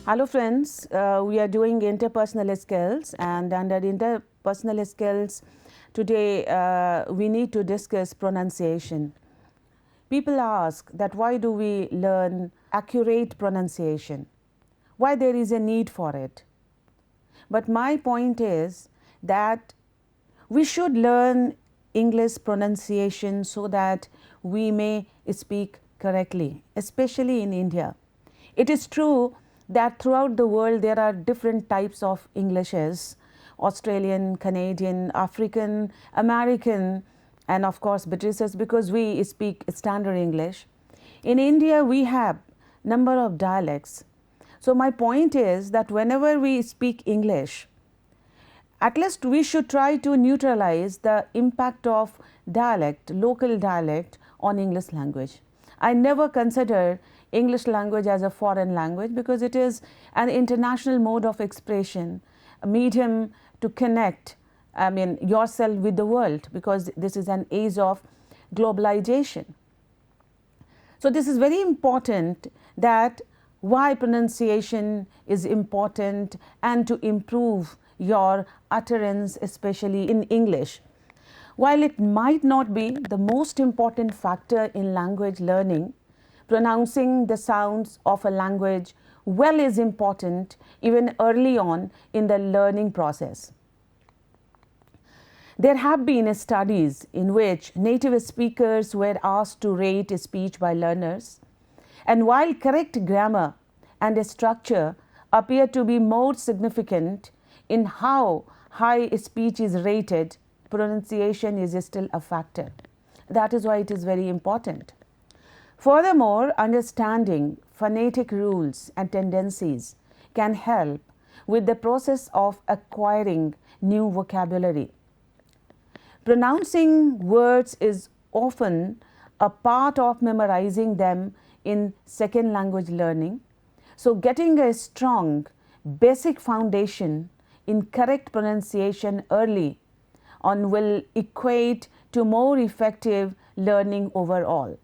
Hello friends, we are doing interpersonal skills, and under interpersonal skills today we need to discuss pronunciation. People ask that why do we learn accurate pronunciation? Why there is a need for it? But my point is that we should learn English pronunciation so that we may speak correctly, especially in India. It is true that throughout the world there are different types of Englishes: Australian, Canadian, African, American, and of course British, because we speak standard English. In India we have number of dialects. So my point is that whenever we speak English, at least we should try to neutralize the impact of dialect, local dialect on English language. I never consider English language as a foreign language because it is an international mode of expression, a medium to connect yourself with the world, because this is an age of globalization. So this is very important, that why pronunciation is important and to improve your utterance, especially in English. While it might not be the most important factor in language learning, pronouncing the sounds of a language well is important even early on in the learning process. There have been studies in which native speakers were asked to rate a speech by learners, and while correct grammar and structure appear to be more significant in how high a speech is rated, pronunciation is still a factor. That is why it is very important. Furthermore, understanding phonetic rules and tendencies can help with the process of acquiring new vocabulary. Pronouncing words is often a part of memorizing them in second language learning. So getting a strong basic foundation in correct pronunciation early on will equate to more effective learning overall.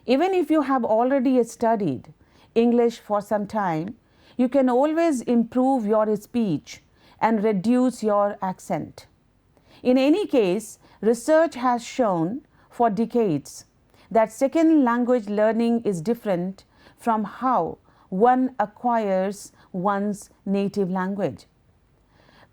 Even if you have already studied English for some time, you can always improve your speech and reduce your accent. In any case, research has shown for decades that second language learning is different from how one acquires one's native language.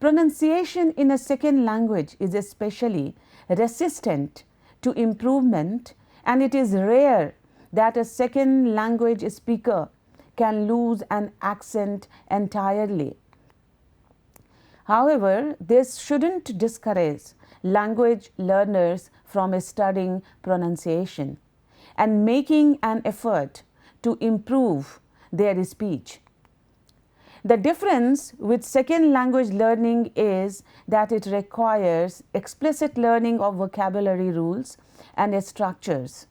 Pronunciation in a second language is especially resistant to improvement, and it is rare that a second language speaker can lose an accent entirely. However, this shouldn't discourage language learners from studying pronunciation and making an effort to improve their speech. The difference with second language learning is that it requires explicit learning of vocabulary rules and structures,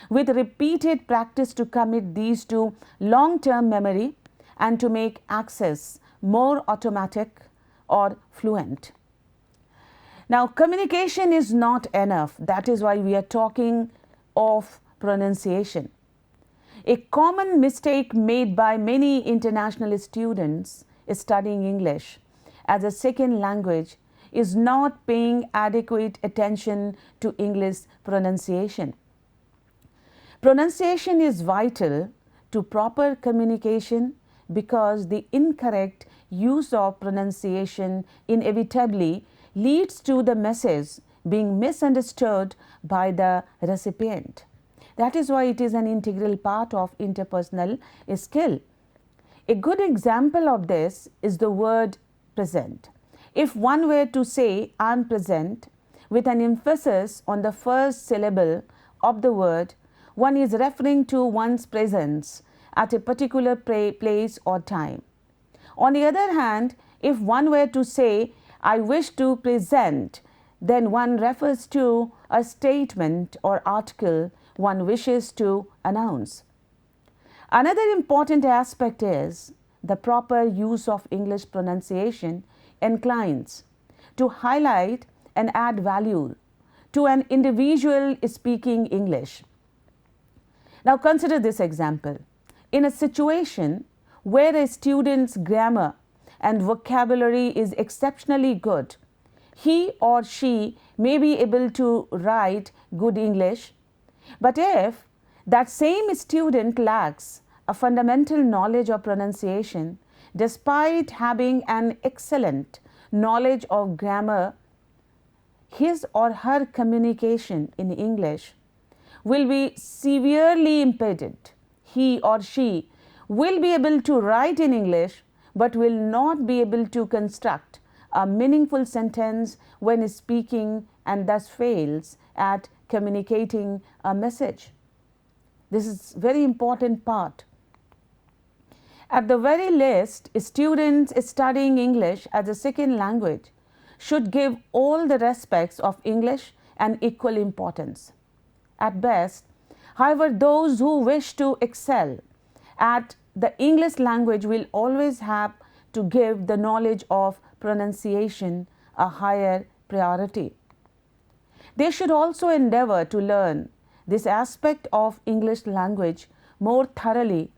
with repeated practice to commit these to long-term memory and to make access more automatic or fluent. Now, communication is not enough. That is why we are talking of pronunciation. A common mistake made by many international students studying English as a second language is not paying adequate attention to English pronunciation. Pronunciation is vital to proper communication because the incorrect use of pronunciation inevitably leads to the message being misunderstood by the recipient. That is why it is an integral part of interpersonal skill. A good example of this is the word present. If one were to say "I am present" with an emphasis on the first syllable of the word, one is referring to one's presence at a particular place or time. On the other hand, if one were to say "I wish to present," then one refers to a statement or article one wishes to announce. Another important aspect is the proper use of English pronunciation inclines to highlight and add value to an individual speaking English. Now consider this example. In a situation where a student's grammar and vocabulary is exceptionally good, he or she may be able to write good English. But if that same student lacks a fundamental knowledge of pronunciation, despite having an excellent knowledge of grammar, his or her communication in English will be severely impeded. He or she will be able to write in English, but will not be able to construct a meaningful sentence when speaking, and thus fails at communicating a message. This is very important part. At the very least, students studying English as a second language should give all the aspects of English an equal importance. At best, however, those who wish to excel at the English language will always have to give the knowledge of pronunciation a higher priority. They should also endeavor to learn this aspect of English language more thoroughly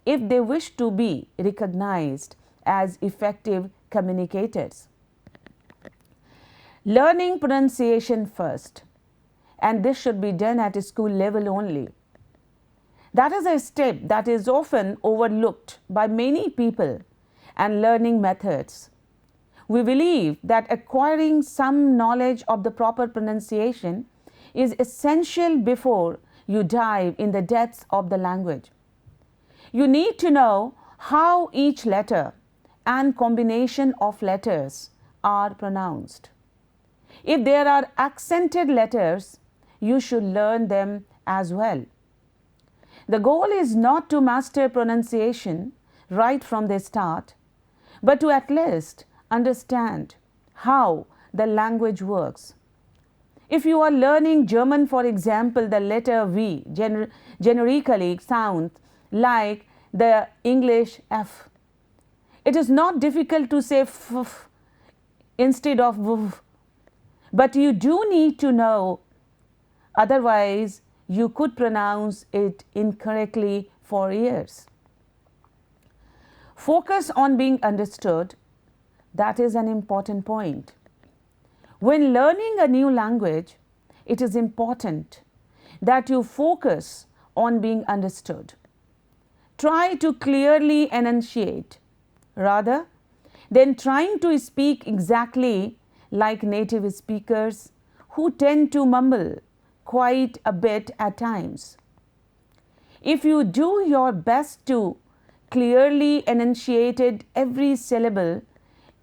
if they wish to be recognized as effective communicators. Learning pronunciation first, and this should be done at a school level only. That is a step that is often overlooked by many people and learning methods. We believe that acquiring some knowledge of the proper pronunciation is essential before you dive in the depths of the language. You need to know how each letter and combination of letters are pronounced. If there are accented letters, you should learn them as well. The goal is not to master pronunciation right from the start, but to at least understand how the language works. If you are learning German, for example, the letter V generically sounds like the English F. It is not difficult to say f instead of v, but you do need to know, otherwise you could pronounce it incorrectly for years. Focus on being understood. That is an important point. When learning a new language, it is important that you focus on being understood. Try to clearly enunciate rather than trying to speak exactly like native speakers who tend to mumble quite a bit at times. If you do your best to clearly enunciate every syllable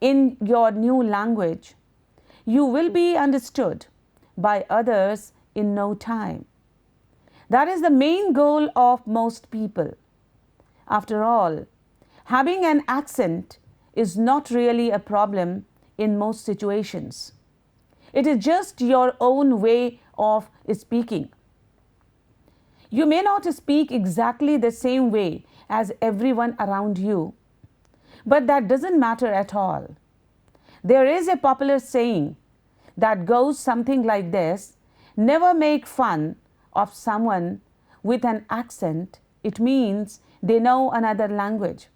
in your new language, you will be understood by others in no time. That is the main goal of most people. After all, having an accent is not really a problem in most situations. It is just your own way of speaking. You may not speak exactly the same way as everyone around you, but that doesn't matter at all. There is a popular saying that goes something like this: never make fun of someone with an accent. It means they know another language.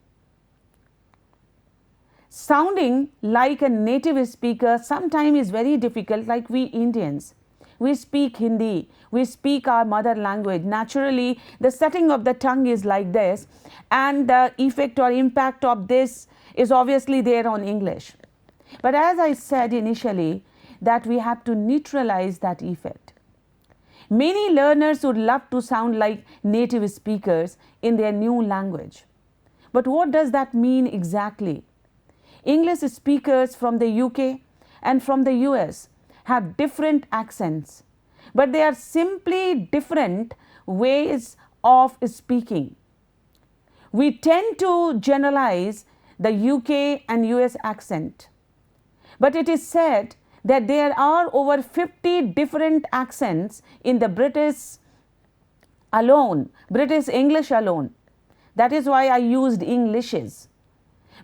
Sounding like a native speaker sometimes is very difficult, like we Indians. We speak Hindi, we speak our mother language. Naturally, the setting of the tongue is like this, and the effect or impact of this is obviously there on English. But as I said initially, that we have to neutralize that effect. Many learners would love to sound like native speakers in their new language. But what does that mean exactly? English speakers from the UK and from the US have different accents, but they are simply different ways of speaking. We tend to generalize the UK and US accent, but it is said that there are over 50 different accents in the British English alone. That is why I used Englishes.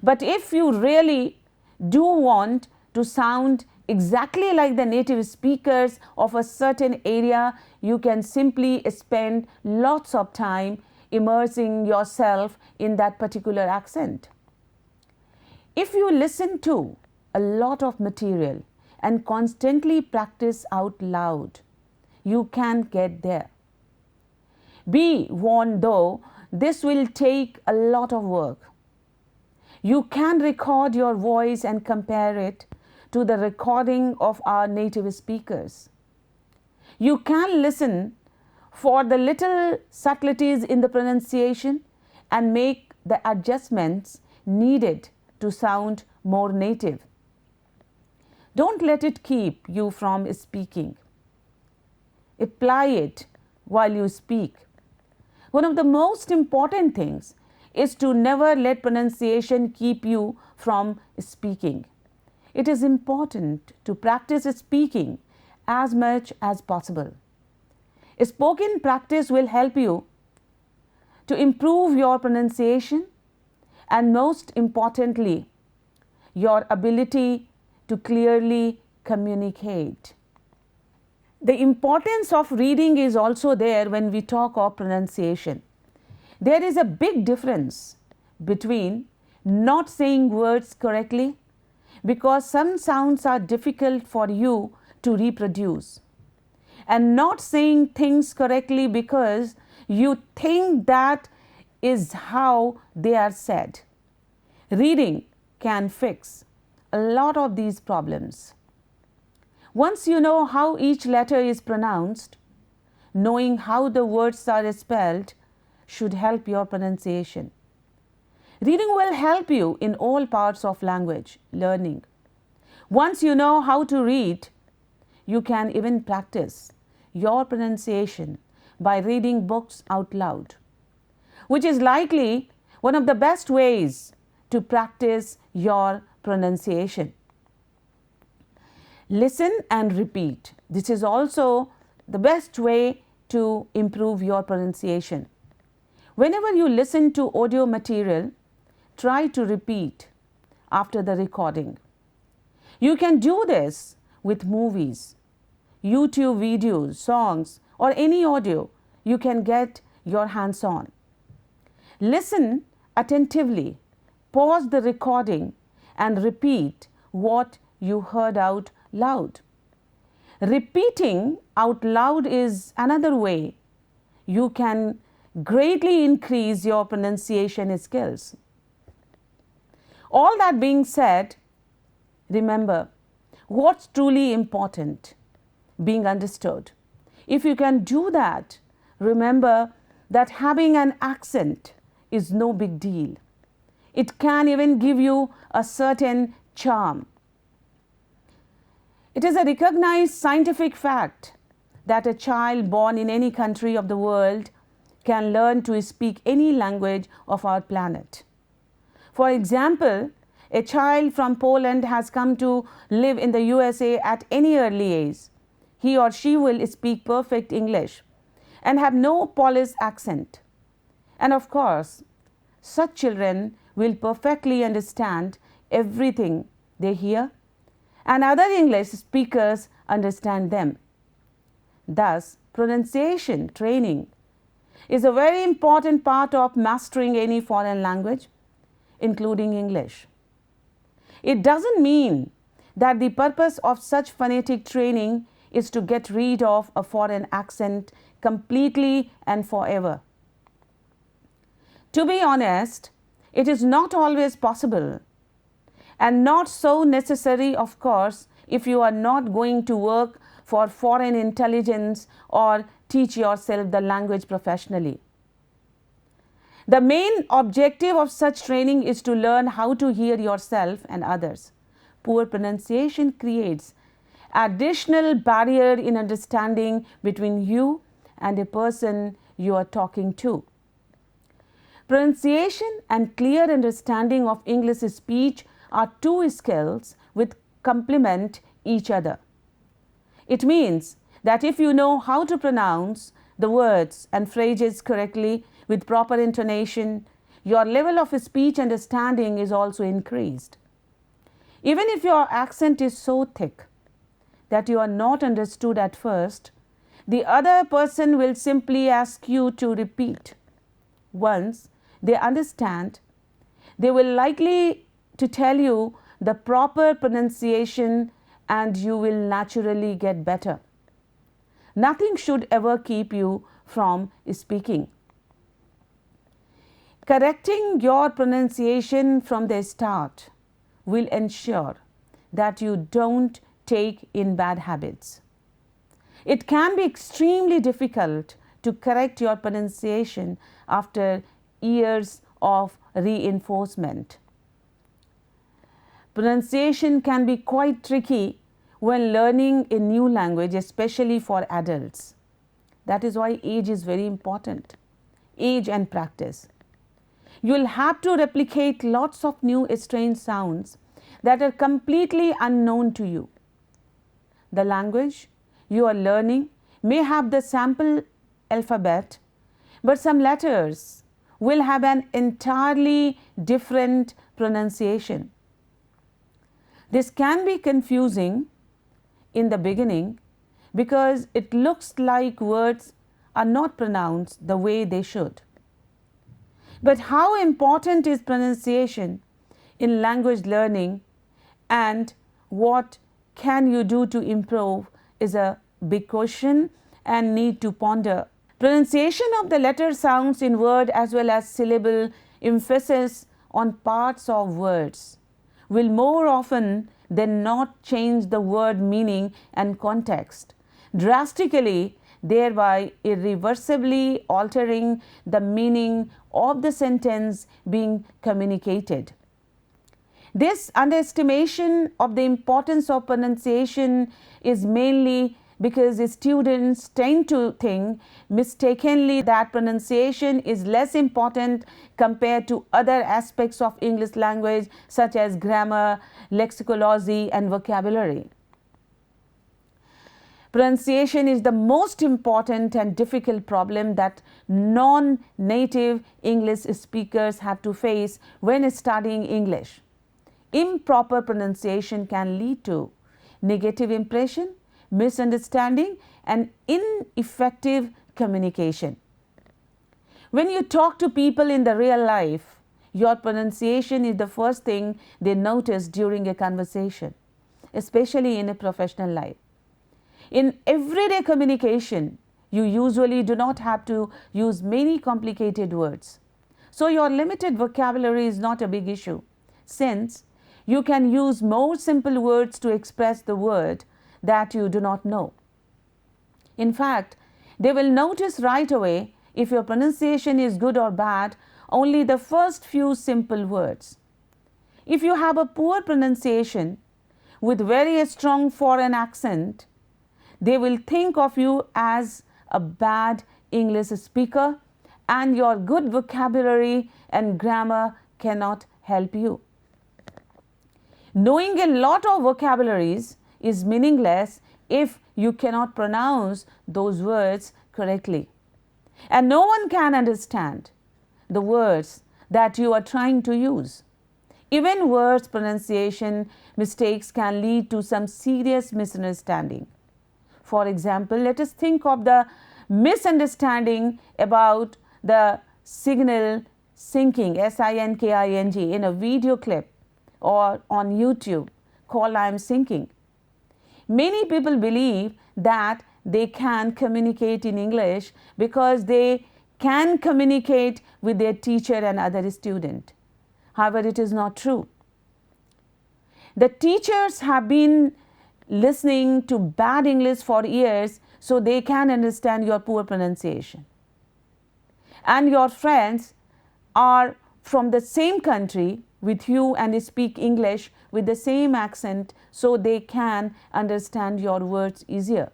But if you really do want to sound exactly like the native speakers of a certain area, you can simply spend lots of time immersing yourself in that particular accent. If you listen to a lot of material and constantly practice out loud, you can get there. Be warned though, this will take a lot of work. You can record your voice and compare it to the recording of our native speakers. You can listen for the little subtleties in the pronunciation and make the adjustments needed to sound more native. Don't let it keep you from speaking. Apply it while you speak. One of the most important things is to never let pronunciation keep you from speaking. It is important to practice speaking as much as possible. Spoken practice will help you to improve your pronunciation and, most importantly, your ability to clearly communicate. The importance of reading is also there when we talk of pronunciation. There is a big difference between not saying words correctly because some sounds are difficult for you to reproduce, and not saying things correctly because you think that is how they are said. Reading can fix a lot of these problems. Once you know how each letter is pronounced, knowing how the words are spelled should help your pronunciation. Reading will help you in all parts of language learning. Once you know how to read, you can even practice your pronunciation by reading books out loud, which is likely one of the best ways to practice your pronunciation. Listen and repeat. This is also the best way to improve your pronunciation. Whenever you listen to audio material, try to repeat after the recording. You can do this with movies, YouTube videos, songs, or any audio you can get your hands on. Listen attentively, pause the recording, and repeat what you heard out loud. Repeating out loud is another way you can greatly increase your pronunciation skills. All that being said, remember what's truly important: being understood. If you can do that, remember that having an accent is no big deal. It can even give you a certain charm. It is a recognized scientific fact that a child born in any country of the world can learn to speak any language of our planet. For example, a child from Poland has come to live in the USA at any early age. He or she will speak perfect English and have no Polish accent. And of course, such children will perfectly understand everything they hear, and other English speakers understand them. Thus, pronunciation training is a very important part of mastering any foreign language, including English. It doesn't mean that the purpose of such phonetic training is to get rid of a foreign accent completely and forever. To be honest, it is not always possible, and not so necessary, of course, if you are not going to work for foreign intelligence or teach yourself the language professionally. The main objective of such training is to learn how to hear yourself and others. Poor pronunciation creates additional barrier in understanding between you and a person you are talking to. Pronunciation and clear understanding of English speech are two skills which complement each other. It means that if you know how to pronounce the words and phrases correctly with proper intonation, your level of speech understanding is also increased. Even if your accent is so thick that you are not understood at first, the other person will simply ask you to repeat. once they understand, they will likely to tell you the proper pronunciation and you will naturally get better. Nothing should ever keep you from speaking. Correcting your pronunciation from the start will ensure that you don't take in bad habits. It can be extremely difficult to correct your pronunciation after years of reinforcement. Pronunciation can be quite tricky when learning a new language, especially for adults. That is why age is very important. Age and practice. You will have to replicate lots of new strange sounds that are completely unknown to you. The language you are learning may have the sample alphabet, but some letters will have an entirely different pronunciation. This can be confusing in the beginning because it looks like words are not pronounced the way they should. But how important is pronunciation in language learning and what can you do to improve is a big question and need to ponder. Pronunciation of the letter sounds in word as well as syllable, emphasis on parts of words will more often than not change the word meaning and context drastically, thereby irreversibly altering the meaning of the sentence being communicated. This underestimation of the importance of pronunciation is mainly because students tend to think mistakenly that pronunciation is less important compared to other aspects of English language such as grammar, lexicology and vocabulary. Pronunciation is the most important and difficult problem that non-native English speakers have to face when studying English. Improper pronunciation can lead to negative impression, misunderstanding and ineffective communication. When you talk to people in the real life, your pronunciation is the first thing they notice during a conversation, especially in a professional life. In everyday communication, you usually do not have to use many complicated words. So your limited vocabulary is not a big issue, since you can use more simple words to express the word that you do not know. In fact, they will notice right away if your pronunciation is good or bad only the first few simple words. If you have a poor pronunciation with very strong foreign accent, they will think of you as a bad English speaker and your good vocabulary and grammar cannot help you. Knowing a lot of vocabularies is meaningless if you cannot pronounce those words correctly. And no one can understand the words that you are trying to use. Even words pronunciation mistakes can lead to some serious misunderstanding. For example, let us think of the misunderstanding about the signal sinking, S-I-N-K-I-N-G, in a video clip or on YouTube called I am sinking. Many people believe that they can communicate in English because they can communicate with their teacher and other student. However, it is not true. The teachers have been listening to bad English for years, so they can understand your poor pronunciation. And your friends are from the same country with you and speak English with the same accent, so they can understand your words easier.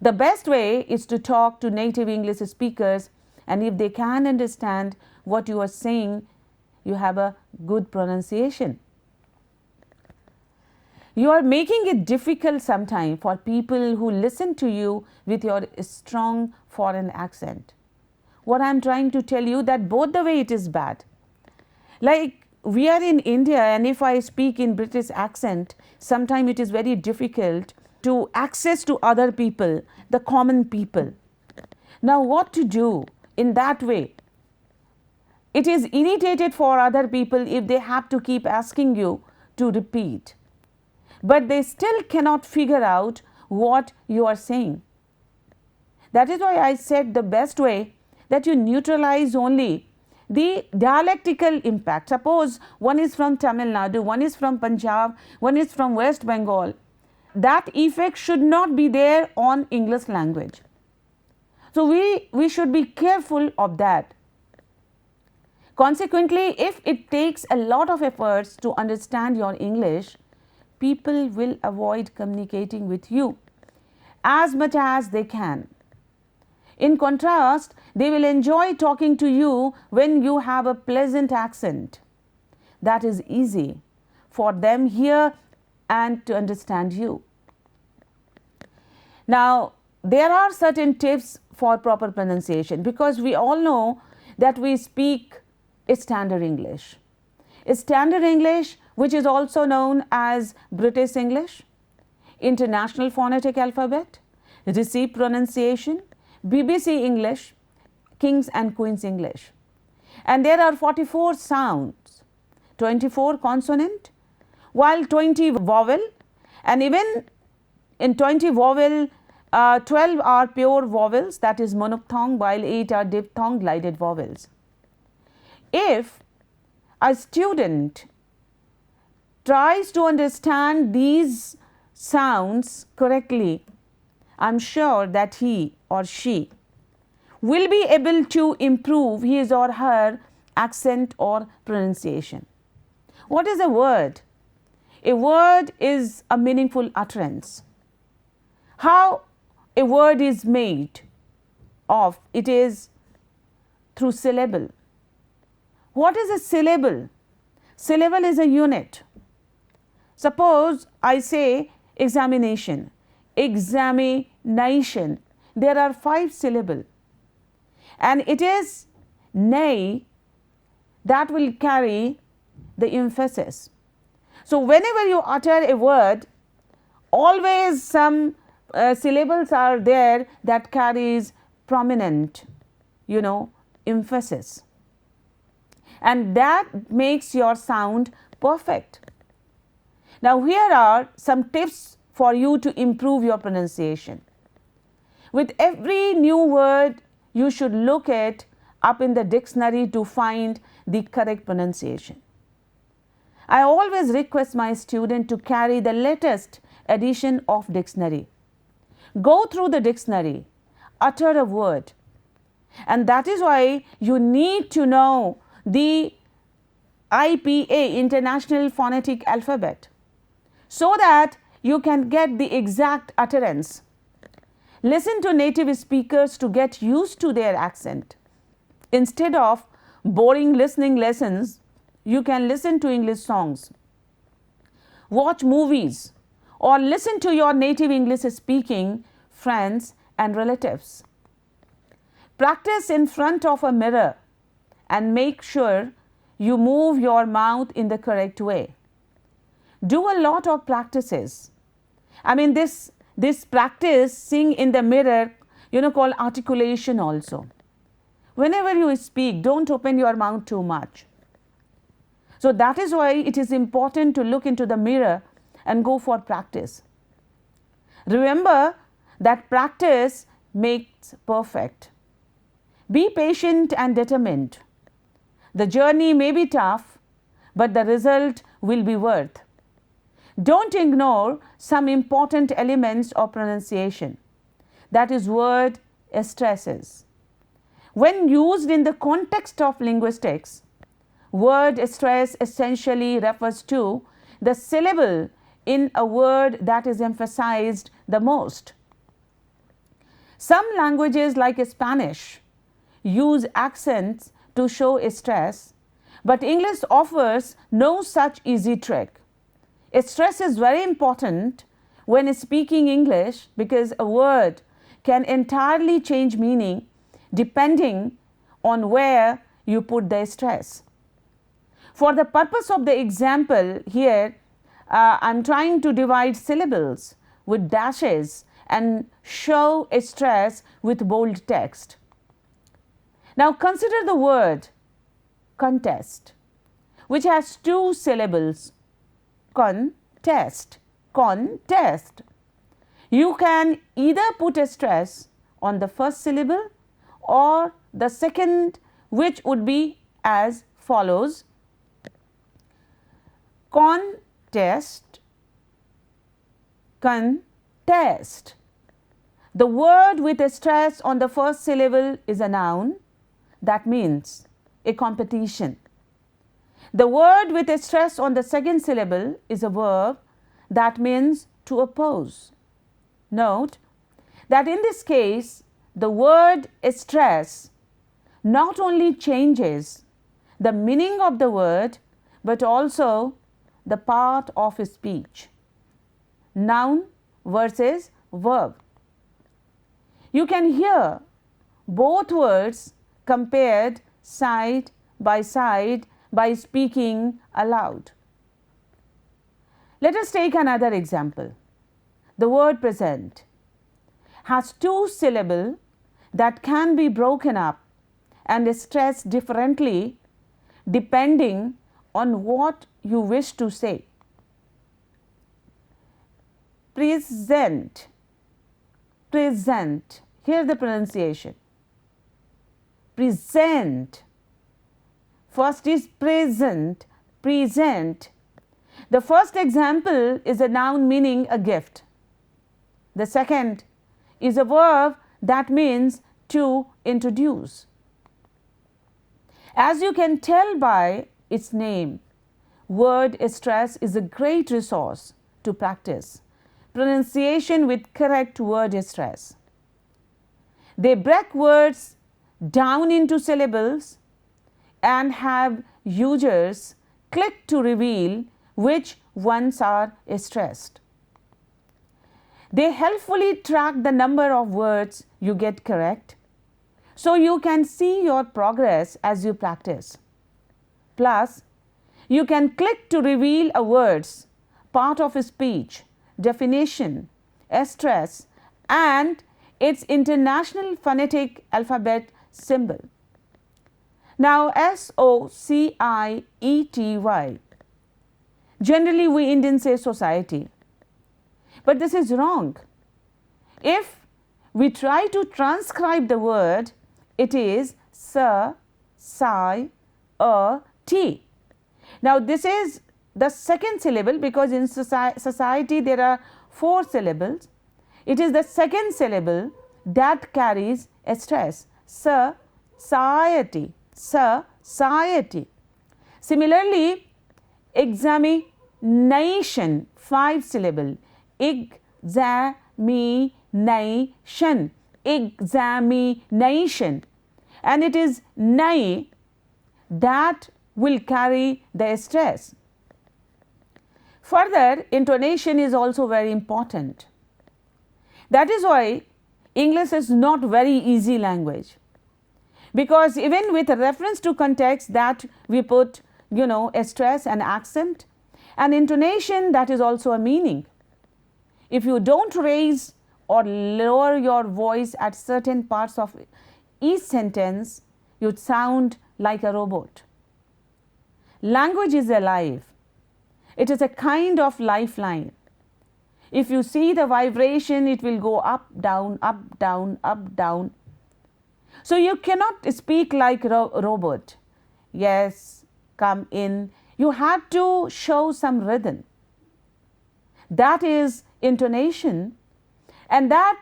The best way is to talk to native English speakers, and if they can understand what you are saying, you have a good pronunciation. You are making it difficult sometimes for people who listen to you with your strong foreign accent. What I am trying to tell you that both the way it is bad. Like we are in India, and if I speak in British accent, sometimes it is very difficult to access to other people, the common people. Now what to do in that way. It is irritated for other people if they have to keep asking you to repeat, but they still cannot figure out what you are saying. That is why I said the best way that you neutralize only the dialectical impact. Suppose one is from Tamil Nadu, one is from Punjab, one is from West Bengal. That effect should not be there on English language. So, we should be careful of that. Consequently, if it takes a lot of efforts to understand your English, people will avoid communicating with you as much as they can. In contrast, they will enjoy talking to you when you have a pleasant accent that is easy for them hear and to understand you. Now, there are certain tips for proper pronunciation, because we all know that we speak standard English. Standard English, which is also known as British English, International Phonetic Alphabet, Receipt Pronunciation, BBC English, King's and Queen's English. And there are 44 sounds, 24 consonant, while 20 vowel, and even in 20 vowel, 12 are pure vowels, that is monophthong, while 8 are diphthong glided vowels. If a student tries to understand these sounds correctly, I am sure that he or she will be able to improve his or her accent or pronunciation. What is a word? A word is a meaningful utterance. How a word is made of? It is through syllable. What is a syllable? Syllable is a unit. Suppose I say examination, examination, there are 5 syllables, and it is nay that will carry the emphasis. So, whenever you utter a word, always some syllables are there that carries prominent, emphasis, and that makes your sound perfect. Now, here are some tips for you to improve your pronunciation. With every new word, you should look it up in the dictionary to find the correct pronunciation. I always request my student to carry the latest edition of dictionary. Go through the dictionary, utter a word, and that is why you need to know the IPA, International Phonetic Alphabet, so that you can get the exact utterance. Listen to native speakers to get used to their accent. Instead of boring listening lessons, you can listen to English songs, watch movies, or listen to your native English speaking friends and relatives. Practice in front of a mirror and make sure you move your mouth in the correct way. Do a lot of practices. This practice, sing in the mirror, called articulation also. Whenever you speak, don't open your mouth too much. So, that is why it is important to look into the mirror and go for practice. Remember that practice makes perfect. Be patient and determined. The journey may be tough, but the result will be worth. Don't ignore some important elements of pronunciation, that is word stresses. When used in the context of linguistics, word stress essentially refers to the syllable in a word that is emphasized the most. Some languages like Spanish use accents to show stress, but English offers no such easy trick. Stress is very important when speaking English, because a word can entirely change meaning depending on where you put the stress. For the purpose of the example here, I am trying to divide syllables with dashes and show a stress with bold text. Now consider the word contest, which has two syllables, contest, contest. You can either put a stress on the first syllable or the second, which would be as follows: contest, contest. The word with a stress on the first syllable is a noun. That means a competition. The word with a stress on the second syllable is a verb. That means to oppose. Note that in this case, the word stress not only changes the meaning of the word, but also the part of speech. Noun versus verb. You can hear both words compared side by speaking aloud. Let us take another example. The word present has two syllables that can be broken up and stressed differently depending on what you wish to say. Present, present. Hear the pronunciation. Present. First is present, present. The first example is a noun meaning a gift. The second is a verb that means to introduce. As you can tell by its name, word stress is a great resource to practice pronunciation with correct word stress. They break words down into syllables and have users click to reveal which ones are stressed. They helpfully track the number of words you get correct, so you can see your progress as you practice. Plus, you can click to reveal a word's part of a speech, definition, stress, and its international phonetic alphabet symbol. Now, SOCIETY. Generally, we Indians say society, but this is wrong. If we try to transcribe the word, it is S-C-I-E-T. Now, this is the second syllable because in society there are 4 syllables. It is the second syllable that carries a stress. Society, society. Similarly, examination, 5 syllable. Examination, examination, and it is nai that will carry the stress. Further, intonation is also very important. That is why English is not very easy language, because even with reference to context that we put a stress and accent, and intonation, that is also a meaning. If you don't raise or lower your voice at certain parts of each sentence, you'd sound like a robot. Language is alive. It is a kind of lifeline. If you see the vibration, it will go up, down, up, down, up, down. So you cannot speak like a robot. Yes, come in. You have to show some rhythm. That is intonation, and that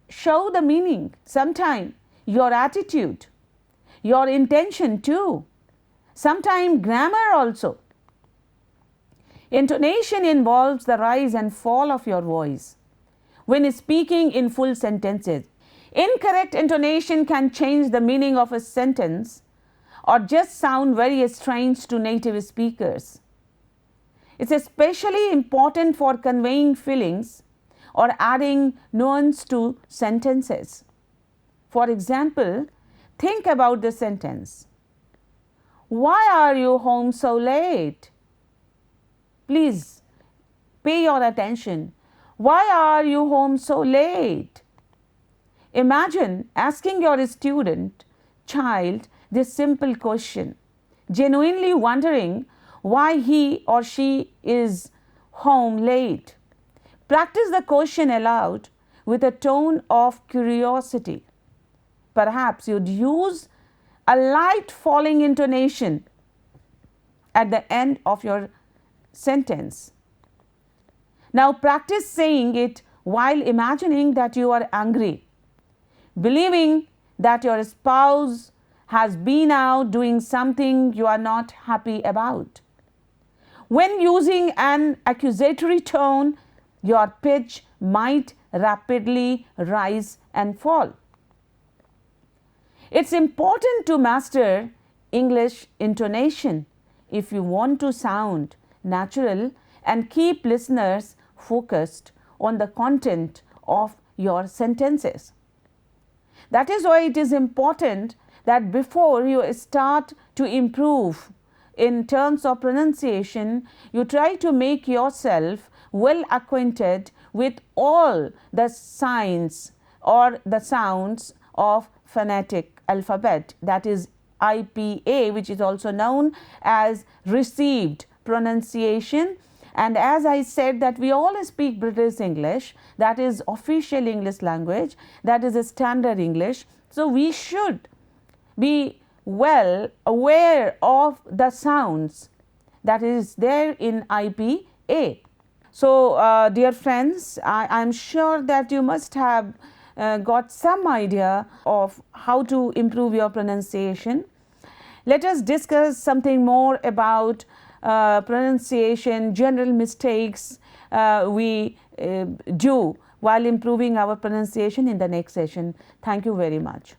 show the meaning, sometimes your attitude, your intention too, sometimes grammar also. Intonation involves the rise and fall of your voice when speaking in full sentences. Incorrect intonation can change the meaning of a sentence or just sound very strange to native speakers. It's especially important for conveying feelings or adding nuance to sentences. For example, think about the sentence, "Why are you home so late?" Please pay your attention. Why are you home so late? Imagine asking your student, child this simple question, genuinely wondering why he or she is home late. Practice the question aloud with a tone of curiosity. Perhaps you'd use a light falling intonation at the end of your sentence. Now practice saying it while imagining that you are angry, believing that your spouse has been out doing something you are not happy about. When using an accusatory tone, your pitch might rapidly rise and fall. It's important to master English intonation if you want to sound natural and keep listeners focused on the content of your sentences. That is why it is important that before you start to improve in terms of pronunciation, you try to make yourself well acquainted with all the signs or the sounds of phonetic alphabet, that is IPA, which is also known as received pronunciation. And as I said that we all speak British English, that is official English language, that is a standard English. So we should be well aware of the sounds that is there in IPA. So dear friends, I am sure that you must have got some idea of how to improve your pronunciation. Let us discuss something more about pronunciation, general mistakes we do while improving our pronunciation in the next session. Thank you very much.